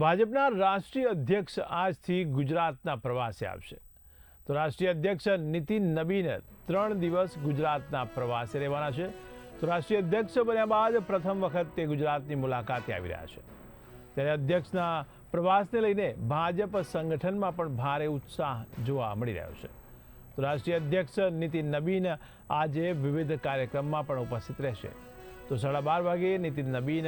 ભાજપના રાષ્ટ્રીય અધ્યક્ષ આજથી ગુજરાતના પ્રવાસે આવશે. તો રાષ્ટ્રીય અધ્યક્ષ નીતિન નબીન 3 દિવસ ગુજરાતના પ્રવાસે રહેવાના છે. તો રાષ્ટ્રીય અધ્યક્ષ બન્યા બાદ પ્રથમ વખત તે ગુજરાતની મુલાકાતે આવી રહ્યા છે. ત્યારે અધ્યક્ષના પ્રવાસને લઈને ભાજપ સંગઠનમાં પણ ભારે ઉત્સાહ જોવા મળી રહ્યો છે. તો રાષ્ટ્રીય અધ્યક્ષ નીતિન નબીન આજે વિવિધ કાર્યક્રમમાં પણ ઉપસ્થિત રહેશે. તો 12:30 વાગે નીતિન નબીન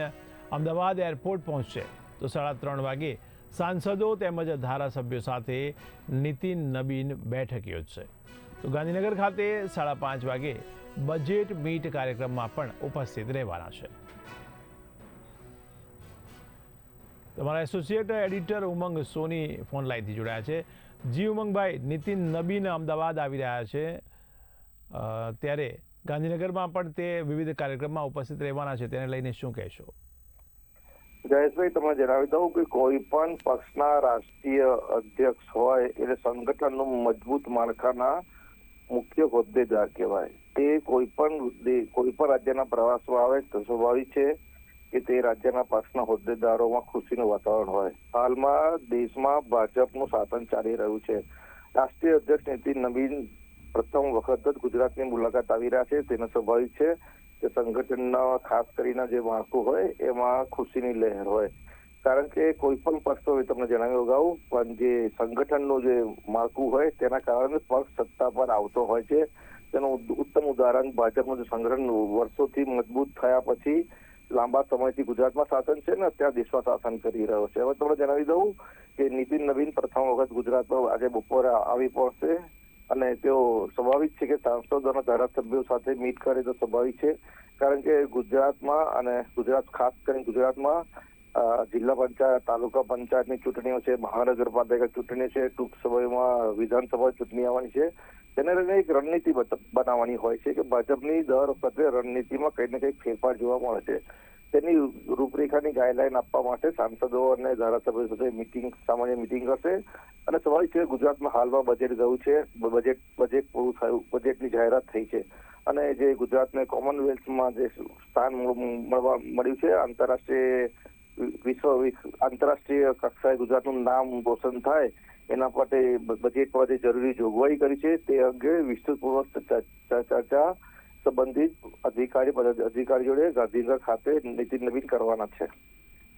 અમદાવાદ એરપોર્ટ પહોંચશે. તો 3:30 વાગે સાંસદો તેમજ ધારાસભ્યો સાથે નીતિન નબીન બેઠક યોજશે. તો ગાંધીનગર ખાતે 5:30 વાગે બજેટ મીટ કાર્યક્રમમાં પણ ઉપસ્થિત રહેવાના છે. તમારા એસોસિએટ એડિટર ઉમંગ સોની ફોન લાઈનથી જોડાયા છે. જી ઉમંગભાઈ, નીતિન નબીન અમદાવાદ આવી રહ્યા છે, ત્યારે ગાંધીનગરમાં પણ તે વિવિધ કાર્યક્રમમાં ઉપસ્થિત રહેવાના છે, તેને લઈને શું કહેશો? જયેશભાઈ, તમને જણાવી દઉં કે કોઈ પણ પક્ષના રાષ્ટ્રીય અધ્યક્ષ હોય એટલે સંગઠનનું મજબૂત માળખાના મુખ્ય હોદ્દેદાર કહેવાય. તે કોઈ પણ રાજ્યના પ્રવાસમાં આવે તો સ્વાભાવિક છે કે તે રાજ્યના પક્ષના હોદ્દેદારોમાં ખુશીનું વાતાવરણ હોય. હાલમાં દેશમાં ભાજપનું શાસન ચાલી રહ્યું છે. રાષ્ટ્રીય અધ્યક્ષ નીતિન નબીન પ્રથમ વખત જ ગુજરાતની મુલાકાત આવી રહ્યા છે. તેને સ્વાભાવિક છે કે સંગઠનના ખાસ કરીને જે માળખું હોય એમાં ખુશીની લહેર હોય. કારણ કે કોઈ પણ પક્ષ હોય, તમને જણાવ્યું અગાઉ, પણ જે સંગઠનનું જે માળખું હોય તેના કારણે પક્ષ સત્તા પર આવતો હોય છે. તેનું ઉત્તમ ઉદાહરણ ભાજપનું જે સંગઠન વર્ષોથી મજબૂત થયા પછી લાંબા સમયથી ગુજરાતમાં શાસન છે ને અત્યારે દેશમાં શાસન કરી રહ્યો છે. હવે તમને જણાવી દઉં કે નીતિન નબીન પ્રથમ વખત ગુજરાતમાં આજે બપોરે આવી પહોંચશે અને તેઓ સ્વાભાવિક છે કે સાંસદો અને ધારાસભ્યો સાથે મીટ કરે તો સ્વાભાવિક છે. કારણ કે ગુજરાતમાં અને ખાસ કરીને ગુજરાતમાં જિલ્લા પંચાયત, તાલુકા પંચાયતની ચૂંટણીઓ છે, મહાનગરપાલિકા ચૂંટણી છે, ટૂંક સમયમાં વિધાનસભા ચૂંટણી આવવાની છે. તેને લઈને એક રણનીતિ બનાવવાની હોય છે કે ભાજપની દર વખતે રણનીતિમાં કંઈક ને કંઈક ફેરફાર જોવા મળે છે. તેની રૂપરેખાની ગાઈડલાઈન આપવા માટે સાંસદો અને ધારાસભ્યો સાથે સામાન્ય મિટિંગ કરશે. અને સ્વાભાવિક છે ગુજરાતમાં હાલમાં બજેટ ગયું છે, બજેટ પૂરું થયું, બજેટની જાહેરાત થઈ છે અને જે ગુજરાતને કોમનવેલ્થમાં જે સ્થાન મળ્યું છે, આંતરરાષ્ટ્રીય કક્ષાએ ગુજરાતનું નામ રોશન થાય એના માટે બજેટમાં જે જરૂરી જોગવાઈ કરી છે તે અંગે વિસ્તૃતપૂર્વક ચર્ચા સંબંધિત અધિકારી જોડે ગાંધીનગર ખાતે નીતિન નબીન કરવાના છે.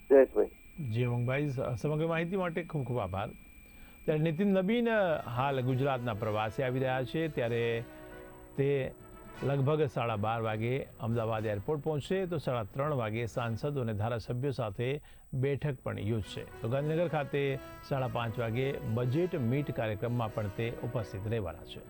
જયેશભાઈ. જી ઉમંગભાઈ, સમગ્ર માહિતી માટે ખૂબ ખૂબ આભાર. ત્યારે નીતિન નબીન હાલ ગુજરાતના પ્રવાસે આવી રહ્યા છે, ત્યારે તે લગભગ 12:30 વાગે અમદાવાદ એરપોર્ટ પહોંચશે. તો 3:30 વાગે સાંસદો અને ધારાસભ્યો સાથે બેઠક પણ યોજશે. તો ગાંધીનગર ખાતે 5:30 વાગે બજેટ મીટ કાર્યક્રમમાં પણ તે ઉપસ્થિત રહેવાના છે.